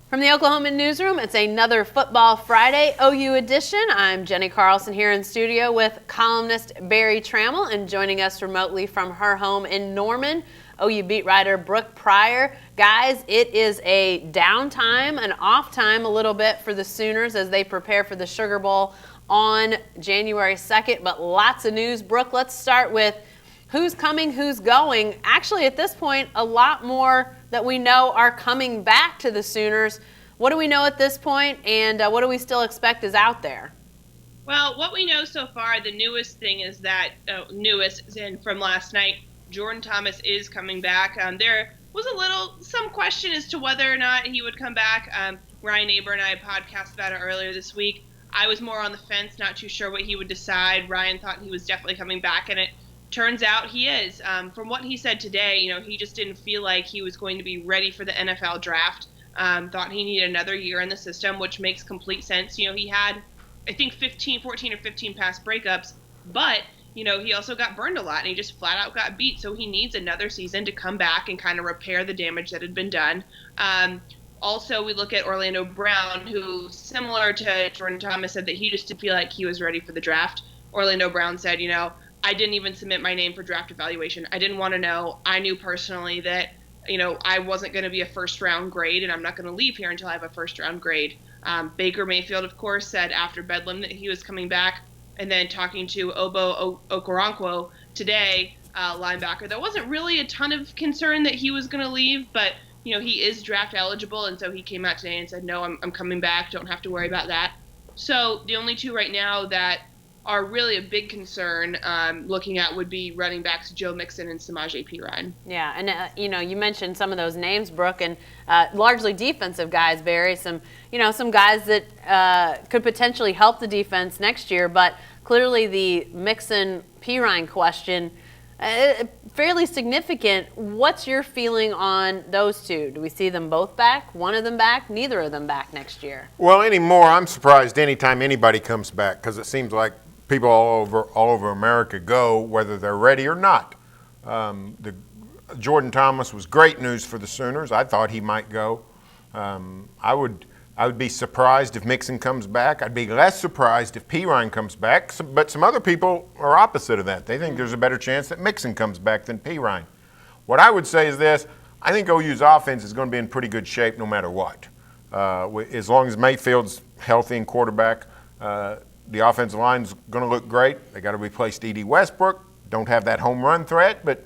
From the Oklahoman newsroom, it's another Football Friday OU edition. I'm Jenny Carlson here in studio with columnist Barry Trammell, and joining us remotely from her home in Norman, OU beat writer Brooke Pryor. Guys, it is a downtime, an off time a little bit for the Sooners as they prepare for the Sugar Bowl on January 2nd, but lots of news. Brooke, let's start with who's coming, who's going. Actually, at this point, a lot more that we know are coming back to the Sooners. What do we know at this point, and what do we still expect is out there? Well, what we know so far, the newest thing is that, from last night, Jordan Thomas is coming back. There was some question as to whether or not he would come back. Ryan Aber and I podcasted about it earlier this week. I was more on the fence, not too sure what he would decide. Ryan thought he was definitely coming back, and it turns out he is. From what he said today, he just didn't feel like he was going to be ready for the NFL draft. Thought he needed another year in the system, which makes complete sense. He had, I think, 14 or 15 pass breakups, but, he also got burned a lot, and he just flat out got beat. So he needs another season to come back and kind of repair the damage that had been done. Also, we look at Orlando Brown, who, similar to Jordan Thomas, said that he just didn't feel like he was ready for the draft. Orlando Brown said, I didn't even submit my name for draft evaluation. I didn't want to know. I knew personally that, I wasn't going to be a first-round grade, and I'm not going to leave here until I have a first-round grade. Baker Mayfield, of course, said after Bedlam that he was coming back. And then talking to Obo Okoronkwo today, linebacker, there wasn't really a ton of concern that he was going to leave, but, he is draft eligible, and so he came out today and said, no, I'm coming back. Don't have to worry about that. So the only two right now that are really a big concern looking at would be running backs Joe Mixon and Samaje Perine. Yeah, and you mentioned some of those names, Brooke, and largely defensive guys, Barry. Some guys that could potentially help the defense next year, but clearly the Mixon Perine question fairly significant. What's your feeling on those two? Do we see them both back? One of them back? Neither of them back next year? Well, anymore, I'm surprised anytime anybody comes back because it seems like people all over America go whether they're ready or not. The Jordan Thomas was great news for the Sooners. I thought he might go. I would be surprised if Mixon comes back. I'd be less surprised if Perine comes back. But some other people are opposite of that. They think there's a better chance that Mixon comes back than Perine. What I would say is this: I think OU's offense is going to be in pretty good shape no matter what. As long as Mayfield's healthy and quarterback. The offensive line's going to look great. They got to replace Westbrook. Don't have that home run threat, but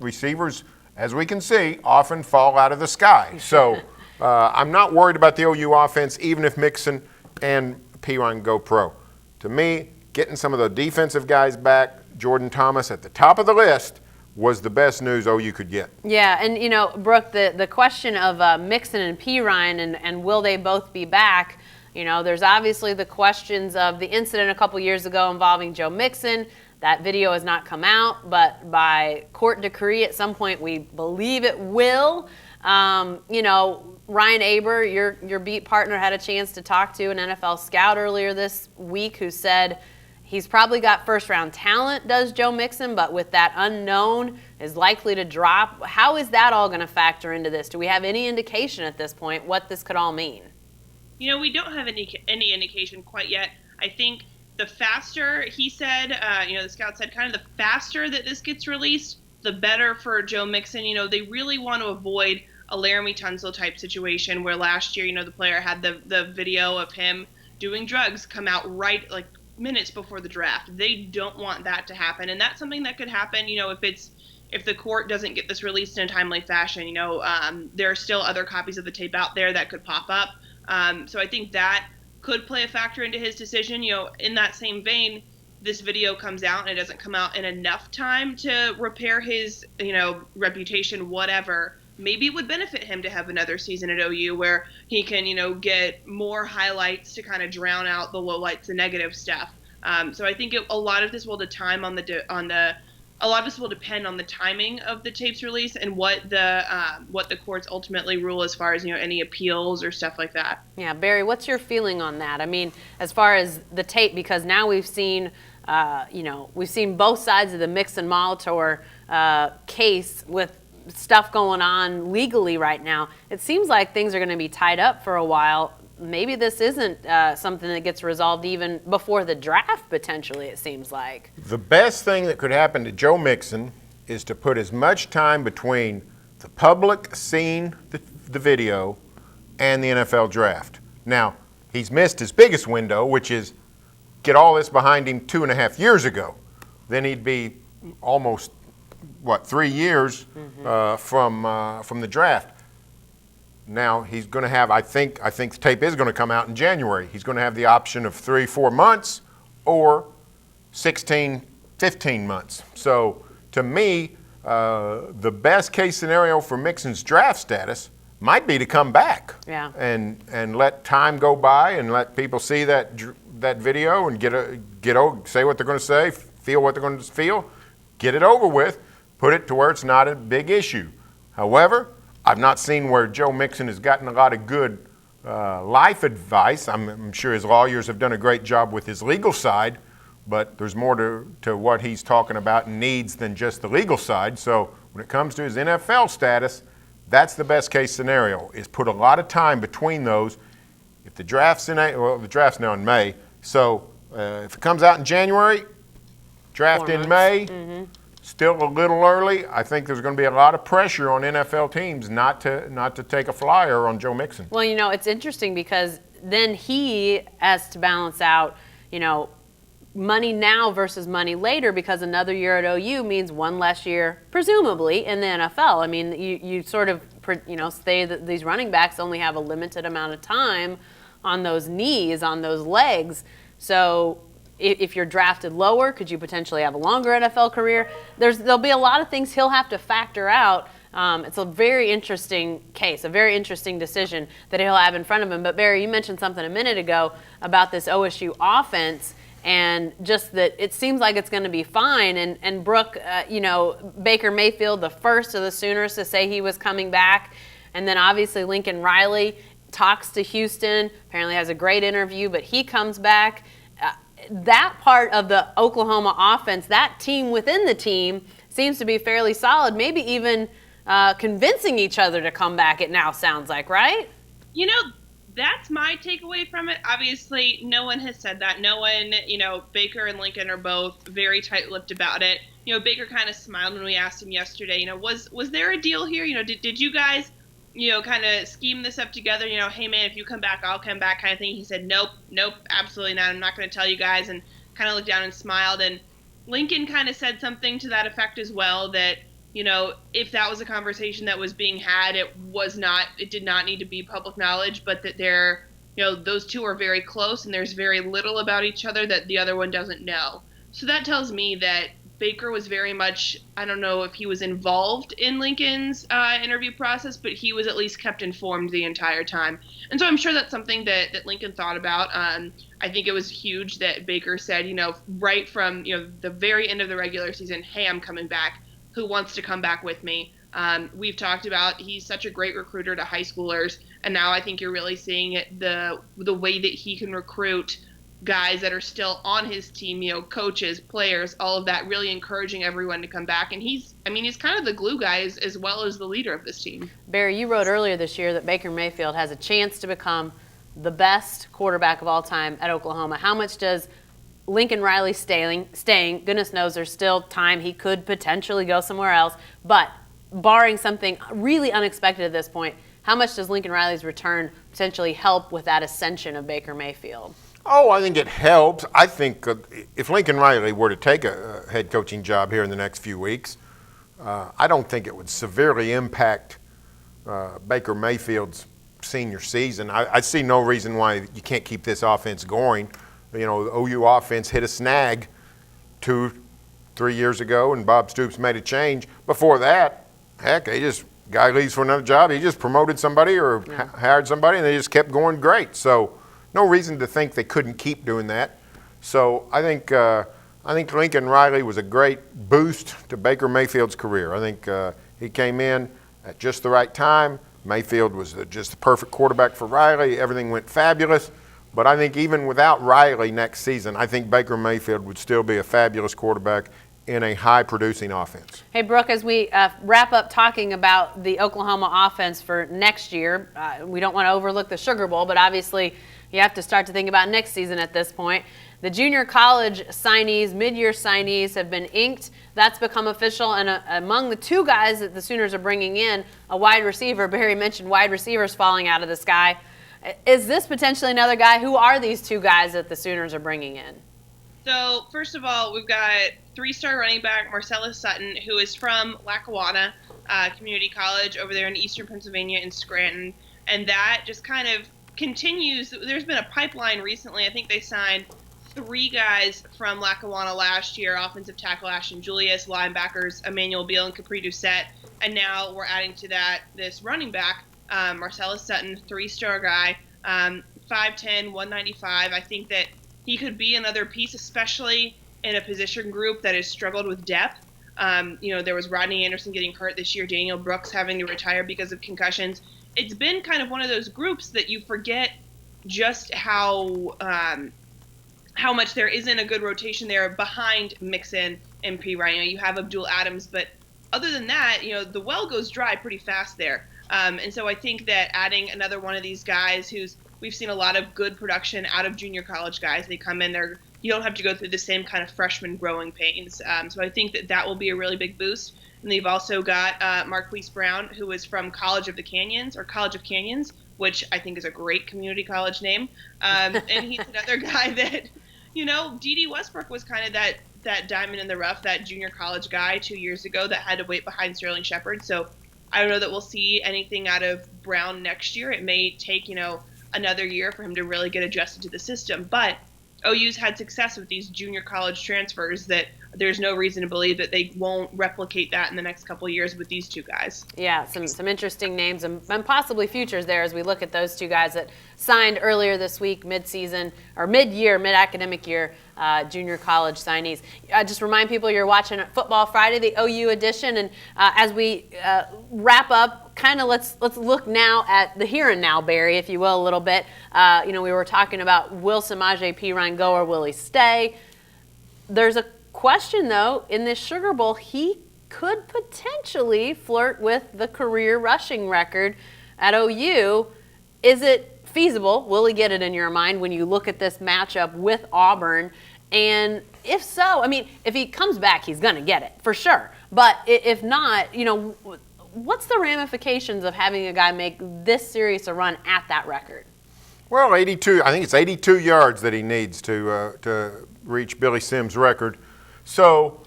receivers, as we can see, often fall out of the sky. So I'm not worried about the OU offense, even if Mixon and Perine go pro. To me, getting some of the defensive guys back, Jordan Thomas at the top of the list, was the best news OU could get. Yeah, and Brooke, the question of Mixon and Perine and will they both be back? There's obviously the questions of the incident a couple years ago involving Joe Mixon. That video has not come out, but by court decree at some point we believe it will. Ryan Aber, your beat partner, had a chance to talk to an NFL scout earlier this week who said he's probably got first-round talent, does Joe Mixon, but with that unknown is likely to drop. How is that all going to factor into this? Do we have any indication at this point what this could all mean? We don't have any indication quite yet. I think the faster, he said, the scout said, kind of the faster that this gets released, the better for Joe Mixon. They really want to avoid a Laramie Tunsil type situation where last year, the player had the video of him doing drugs come out right minutes before the draft. They don't want that to happen, and that's something that could happen. If the court doesn't get this released in a timely fashion, there are still other copies of the tape out there that could pop up. So I think that could play a factor into his decision. In that same vein, this video comes out and it doesn't come out in enough time to repair his, reputation, whatever. Maybe it would benefit him to have another season at OU where he can, get more highlights to kind of drown out the lowlights, the negative stuff. So I think a lot of this will depend on the timing of the tape's release and what the courts ultimately rule as far as any appeals or stuff like that. Yeah, Barry, what's your feeling on that? I mean, as far as the tape, because now we've seen both sides of the Mixon Molitor case with stuff going on legally right now. It seems like things are going to be tied up for a while. Maybe this isn't something that gets resolved even before the draft, potentially, it seems like. The best thing that could happen to Joe Mixon is to put as much time between the public seeing the video and the NFL draft. Now, he's missed his biggest window, which is get all this behind him 2.5 years ago. Then he'd be almost, 3 years from the draft. Now he's going to have, I think the tape is going to come out in January. He's going to have the option of 3-4 months or 16, 15 months. So to me, the best case scenario for Mixon's draft status might be to come back and let time go by and let people see that video and say what they're going to say, feel what they're going to feel, get it over with, put it to where it's not a big issue. However, I've not seen where Joe Mixon has gotten a lot of good life advice. I'm sure his lawyers have done a great job with his legal side, but there's more to what he's talking about and needs than just the legal side. So when it comes to his NFL status, that's the best case scenario, is put a lot of time between those. If the draft's the draft's now in May, so if it comes out in January, draft in May, still a little early. I think there's going to be a lot of pressure on NFL teams not to take a flyer on Joe Mixon. Well, it's interesting because then he has to balance out, money now versus money later, because another year at OU means one less year, presumably, in the NFL. I mean, you sort of, say that these running backs only have a limited amount of time on those knees, on those legs. So if you're drafted lower, could you potentially have a longer NFL career? There'll be a lot of things he'll have to factor out. It's a very interesting case, a very interesting decision that he'll have in front of him. But Barry, you mentioned something a minute ago about this OSU offense, and just that it seems like it's going to be fine. And Brooke, Baker Mayfield, the first of the Sooners to say he was coming back, and then obviously Lincoln Riley talks to Houston, apparently has a great interview, but he comes back. That part of the Oklahoma offense, that team within the team, seems to be fairly solid, maybe even convincing each other to come back, it now sounds like, right? That's my takeaway from it. Obviously, no one has said that. No one, Baker and Lincoln are both very tight-lipped about it. Baker kind of smiled when we asked him yesterday, was there a deal here? Did you guys, kind of scheme this up together? Hey, man, if you come back, I'll come back kind of thing. He said, nope, absolutely not. I'm not going to tell you guys, and kind of looked down and smiled. And Lincoln kind of said something to that effect as well, that, if that was a conversation that was being had, it did not need to be public knowledge, but that those two are very close and there's very little about each other that the other one doesn't know. So that tells me that Baker was very much, I don't know if he was involved in Lincoln's interview process, but he was at least kept informed the entire time. And so I'm sure that's something that Lincoln thought about. I think it was huge that Baker said, right from, the very end of the regular season, hey, I'm coming back. Who wants to come back with me? We've talked about he's such a great recruiter to high schoolers, and now I think you're really seeing it, the way that he can recruit guys that are still on his team, coaches, players, all of that, really encouraging everyone to come back. And he's kind of the glue guy as well as the leader of this team. Barry, you wrote earlier this year that Baker Mayfield has a chance to become the best quarterback of all time at Oklahoma. How much does Lincoln Riley staying, goodness knows there's still time he could potentially go somewhere else, but barring something really unexpected at this point, how much does Lincoln Riley's return potentially help with that ascension of Baker Mayfield? Oh, I think it helps. I think if Lincoln Riley were to take a head coaching job here in the next few weeks, I don't think it would severely impact Baker Mayfield's senior season. I see no reason why you can't keep this offense going. The OU offense hit a snag 2-3 years ago, and Bob Stoops made a change. Before that, heck, guy leaves for another job. He just promoted somebody or hired somebody, and they just kept going great. So no reason to think they couldn't keep doing that. So I think Lincoln Riley was a great boost to Baker Mayfield's career. I think he came in at just the right time. Mayfield was just the perfect quarterback for Riley. Everything went fabulous. But I think even without Riley next season, I think Baker Mayfield would still be a fabulous quarterback in a high-producing offense. Hey, Brooke, as we wrap up talking about the Oklahoma offense for next year, we don't want to overlook the Sugar Bowl, but obviously you have to start to think about next season at this point. The junior college signees, mid-year signees have been inked. That's become official, and among the two guys that the Sooners are bringing in, a wide receiver. Barry mentioned wide receivers falling out of the sky. Is this potentially another guy? Who are these two guys that the Sooners are bringing in? So, first of all, we've got three-star running back Marcellus Sutton, who is from Lackawanna Community College over there in eastern Pennsylvania in Scranton. And that just kind of continues. There's been a pipeline recently. I think they signed 3 guys from Lackawanna last year, offensive tackle Ashton Julius, linebackers Emmanuel Beal and Capri Doucette. And now we're adding to that this running back, Marcellus Sutton, 3-star guy, 5'10", 195. I think that he could be another piece, especially in a position group that has struggled with depth. There was Rodney Anderson getting hurt this year, Daniel Brooks having to retire because of concussions. It's been kind of one of those groups that you forget just how much there isn't a good rotation there behind Mixon and P. Ryan. You have Abdul Adams, but other than that, the well goes dry pretty fast there. And so I think that adding another one of these guys we've seen a lot of good production out of junior college guys. They come in there. You don't have to go through the same kind of freshman growing pains. So I think that will be a really big boost. And they've also got Marquise Brown, who is from College of Canyons, which I think is a great community college name. And he's another guy that, D.D. Westbrook was kind of that diamond in the rough, that junior college guy 2 years ago that had to wait behind Sterling Shepard. So I don't know that we'll see anything out of Brown next year. It may take, another year for him to really get adjusted to the system. But OU's had success with these junior college transfers that there's no reason to believe that they won't replicate that in the next couple of years with these two guys. Yeah, some interesting names and possibly futures there as we look at those two guys that signed earlier this week, mid-academic year, junior college signees. Just remind people you're watching Football Friday, the OU edition, and as we wrap up, kind of let's look now at the here and now, Barry, if you will, a little bit. We were talking about will Samaje Perine go or will he stay? There's a question, though, in this Sugar Bowl, he could potentially flirt with the career rushing record at OU. Is it feasible? Will he get it in your mind when you look at this matchup with Auburn? And if so, if he comes back, he's going to get it for sure. But if not, what's the ramifications of having a guy make this serious a run at that record? Well, 82. I think it's 82 yards that he needs to reach Billy Sims' record. So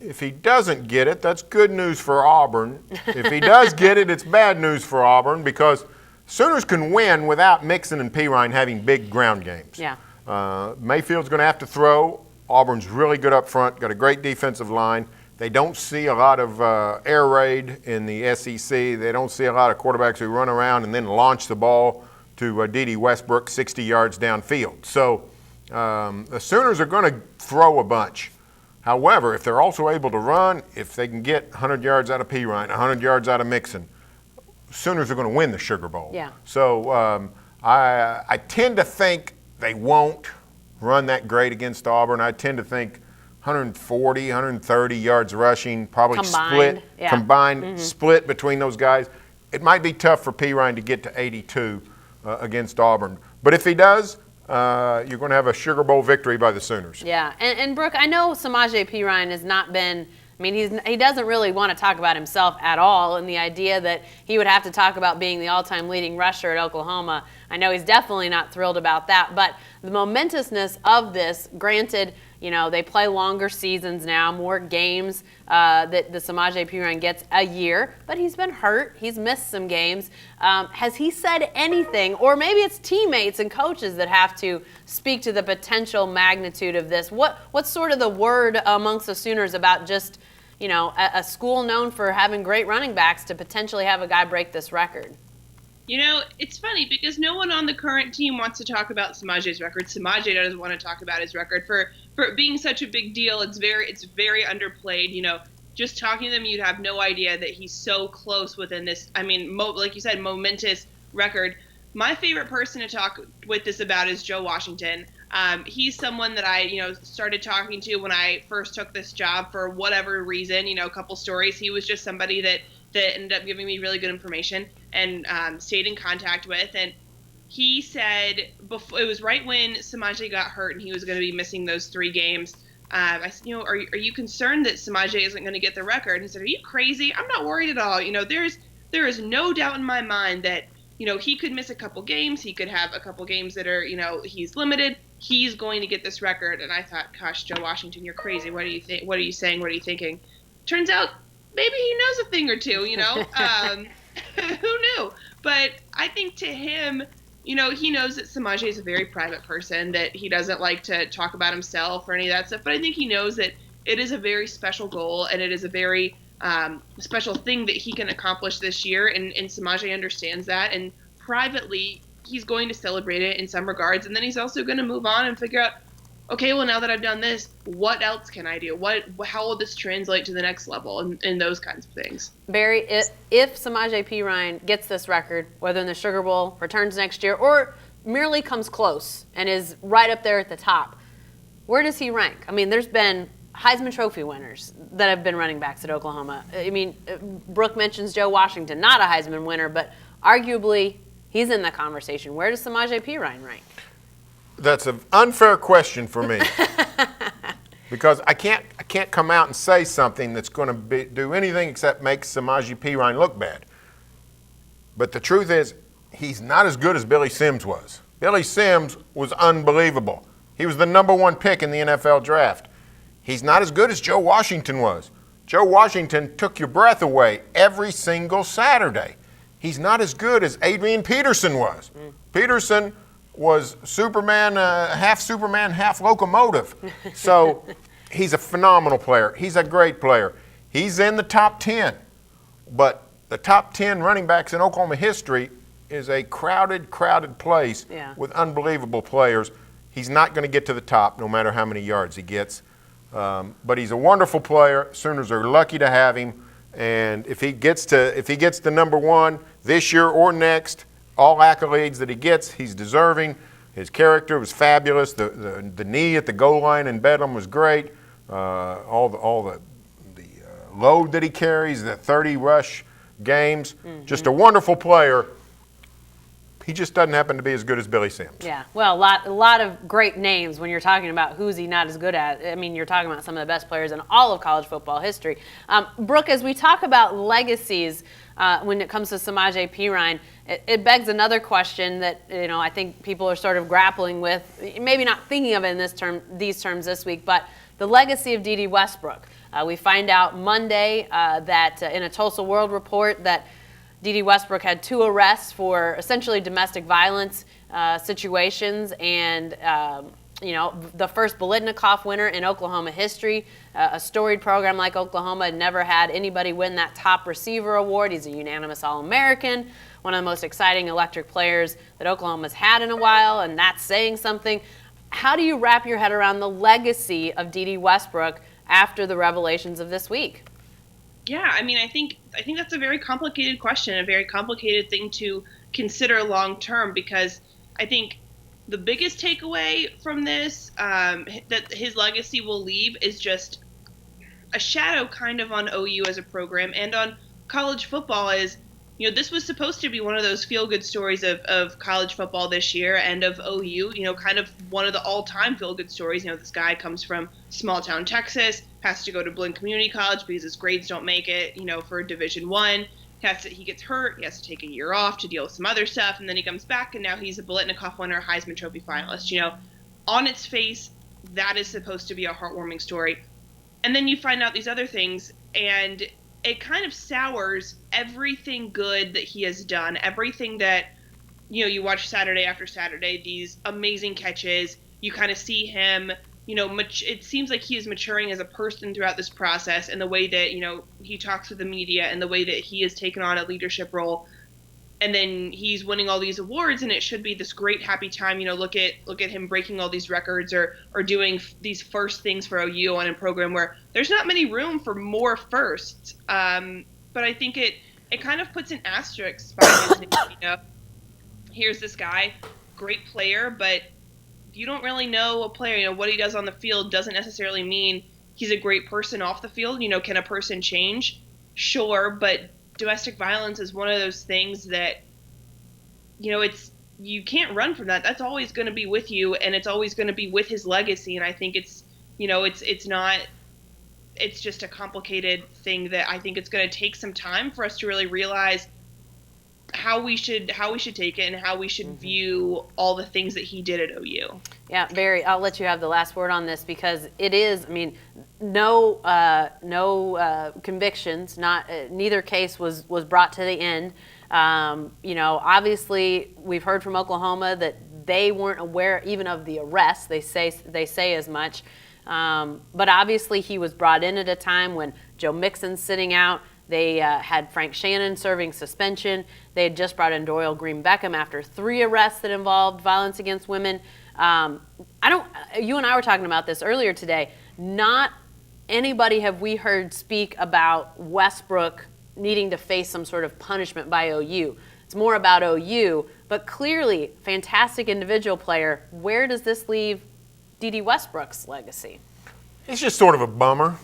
if he doesn't get it, that's good news for Auburn. If he does get it, it's bad news for Auburn because Sooners can win without Mixon and Perine having big ground games. Yeah. Mayfield's going to have to throw. Auburn's really good up front, got a great defensive line. They don't see a lot of air raid in the SEC. They don't see a lot of quarterbacks who run around and then launch the ball to D.D. Westbrook 60 yards downfield. So the Sooners are going to throw a bunch. However, if they're also able to run, if they can get 100 yards out of Perine, 100 yards out of Mixon, Sooners are going to win the Sugar Bowl. Yeah. So I tend to think they won't run that great against Auburn. I tend to think 140, 130 yards rushing, probably combined split between those guys. It might be tough for Perine to get to 82 against Auburn. But if he does, you're going to have a Sugar Bowl victory by the Sooners. Yeah, and Brooke, I know Samaje Perine has not been he doesn't really want to talk about himself at all, and the idea that he would have to talk about being the all-time leading rusher at Oklahoma, I know he's definitely not thrilled about that. But the momentousness of this, granted, they play longer seasons now, more games that the Samaje Perine gets a year, but he's been hurt. He's missed some games. Has he said anything, or maybe it's teammates and coaches that have to speak to the potential magnitude of this? What's sort of the word amongst the Sooners about just, a school known for having great running backs to potentially have a guy break this record? It's funny because no one on the current team wants to talk about Samaje's record. Samaje doesn't want to talk about his record for it being such a big deal. It's very underplayed. Just talking to them, you'd have no idea that he's so close within this. Like you said, momentous record. My favorite person to talk with this about is Joe Washington. He's someone that I, started talking to when I first took this job for whatever reason, a couple stories. He was just somebody that ended up giving me really good information and stayed in contact with. And he said before, it was right when Samaje got hurt and he was going to be missing those 3 games. I said, are you concerned that Samaje isn't going to get the record? And he said, are you crazy? I'm not worried at all. There is no doubt in my mind that, he could miss a couple games. He could have a couple games that are, he's limited. He's going to get this record. And I thought, gosh, Joe Washington, you're crazy. What do you think? What are you saying? What are you thinking? Turns out maybe he knows a thing or two, who knew? But I think to him, he knows that Samaje is a very private person, that he doesn't like to talk about himself or any of that stuff. But I think he knows that it is a very special goal and it is a very special thing that he can accomplish this year. And Samaje understands that. And privately, he's going to celebrate it in some regards. And then he's also going to move on and figure out, okay, well, now that I've done this, what else can I do? How will this translate to the next level and those kinds of things? Barry, if Samaje Perine gets this record, whether in the Sugar Bowl, returns next year, or merely comes close and is right up there at the top, where does he rank? I mean, there's been Heisman Trophy winners that have been running backs at Oklahoma. I mean, Brooke mentions Joe Washington, not a Heisman winner, but arguably he's in the conversation. Where does Samaje Perine rank? That's an unfair question for me because I can't come out and say something that's going to do anything except make Samaje Perine look bad. But the truth is, he's not as good as Billy Sims was. Billy Sims was unbelievable. He was the #1 pick in the NFL draft. He's not as good as Joe Washington was. Joe Washington took your breath away every single Saturday. He's not as good as Adrian Peterson was. Peterson was Superman, half locomotive. So he's a phenomenal player. He's a great player. He's in the top 10. But the top 10 running backs in Oklahoma history is a crowded place with unbelievable players. He's not going to get to the top no matter how many yards he gets. But he's a wonderful player. Sooners are lucky to have him. And if he gets to #1 this year or next, all accolades that he gets, he's deserving. His character was fabulous. The knee at the goal line in Bedlam was great. All the load that he carries, the 30 rush games, just a wonderful player. He just doesn't happen to be as good as Billy Sims. Yeah, well, a lot of great names when you're talking about who's he not as good at. I mean, you're talking about some of the best players in all of college football history. Brooke, as we talk about legacies when it comes to Samaje Perine, it begs another question that I think people are sort of grappling with, maybe not thinking of it in these terms this week, but the legacy of D.D. Westbrook. We find out Monday that in a Tulsa World report that D.D. Westbrook had 2 arrests for essentially domestic violence situations, and the first Biletnikoff winner in Oklahoma history. A storied program like Oklahoma had never had anybody win that top receiver award. He's a unanimous All-American, one of the most exciting electric players that Oklahoma's had in a while, and that's saying something. How do you wrap your head around the legacy of D.D. Westbrook after the revelations of this week? Yeah, I mean, I think that's a very complicated question, a very complicated thing to consider long term, because I think the biggest takeaway from this that his legacy will leave is just a shadow kind of on OU as a program and on college football. Is this was supposed to be one of those feel-good stories of college football this year and of OU, kind of one of the all-time feel-good stories. This guy comes from small-town Texas, has to go to Blinn Community College because his grades don't make it, for Division I. He gets hurt, he has to take a year off to deal with some other stuff, and then he comes back, and now he's a Biletnikoff winner, Heisman Trophy finalist. On its face, that is supposed to be a heartwarming story. And then you find out these other things, and it kind of sours everything good that he has done, everything that, you watch Saturday after Saturday, these amazing catches. You kind of see him, it seems like he is maturing as a person throughout this process, and the way that, he talks with the media and the way that he has taken on a leadership role. And then he's winning all these awards, and it should be this great, happy time. Look at him breaking all these records or doing these first things for OU on a program where there's not many room for more firsts. But I think it kind of puts an asterisk by his name. Here's this guy, great player, but you don't really know a player. What he does on the field doesn't necessarily mean he's a great person off the field. Can a person change? Sure, but domestic violence is one of those things that, you can't run from that. That's always going to be with you, and it's always going to be with his legacy. And I think it's just a complicated thing that I think it's going to take some time for us to really realize how we should take it and how we should view all the things that he did at OU. Yeah, Barry, I'll let you have the last word on this because it is, no convictions, neither case was brought to the end. Obviously we've heard from Oklahoma that they weren't aware even of the arrest. They say as much. But obviously he was brought in at a time when Joe Mixon's sitting out. They had Frank Shannon serving suspension. They had just brought in Doyle Green Beckham after 3 arrests that involved violence against women. You and I were talking about this earlier today. Not anybody have we heard speak about Westbrook needing to face some sort of punishment by OU. It's more about OU, but clearly fantastic individual player. Where does this leave D.D. Westbrook's legacy? It's just sort of a bummer.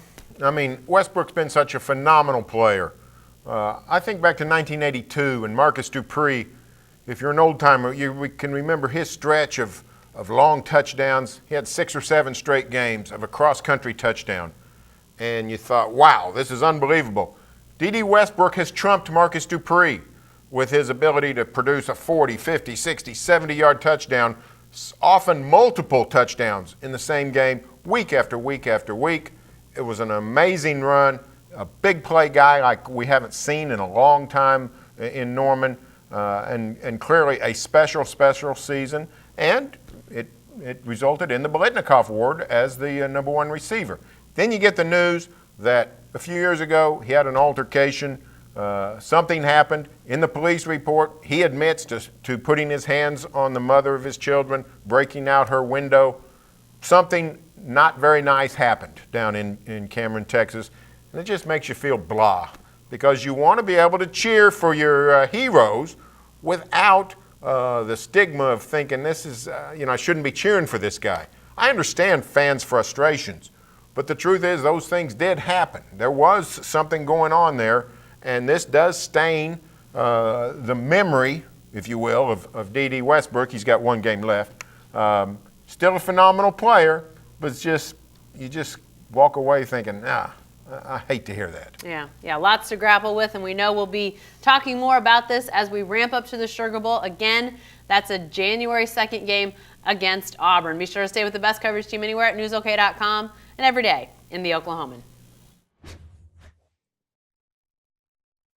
Westbrook's been such a phenomenal player. I think back to 1982 and Marcus Dupree. If you're an old timer, we can remember his stretch of long touchdowns. He had 6 or 7 straight games of a cross-country touchdown. And you thought, wow, this is unbelievable. D.D. Westbrook has trumped Marcus Dupree with his ability to produce a 40, 50, 60, 70-yard touchdown, often multiple touchdowns in the same game, week after week after week. It was an amazing run, a big play guy like we haven't seen in a long time in Norman, and clearly a special season. And it resulted in the Biletnikoff Award as the #1 receiver. Then you get the news that a few years ago he had an altercation. Something happened. In the police report, he admits to putting his hands on the mother of his children, breaking out her window. Something not very nice happened down in Cameron, Texas. And it just makes you feel blah because you want to be able to cheer for your heroes without the stigma of thinking this is, I shouldn't be cheering for this guy. I understand fans' frustrations, but the truth is those things did happen. There was something going on there, and this does stain the memory, if you will, of D.D. Westbrook. He's got 1 game left. Still a phenomenal player, but you just walk away thinking, I hate to hear that. Yeah, lots to grapple with, and we know we'll be talking more about this as we ramp up to the Sugar Bowl. Again, that's a January 2nd game against Auburn. Be sure to stay with the best coverage team anywhere at newsok.com and every day in the Oklahoman.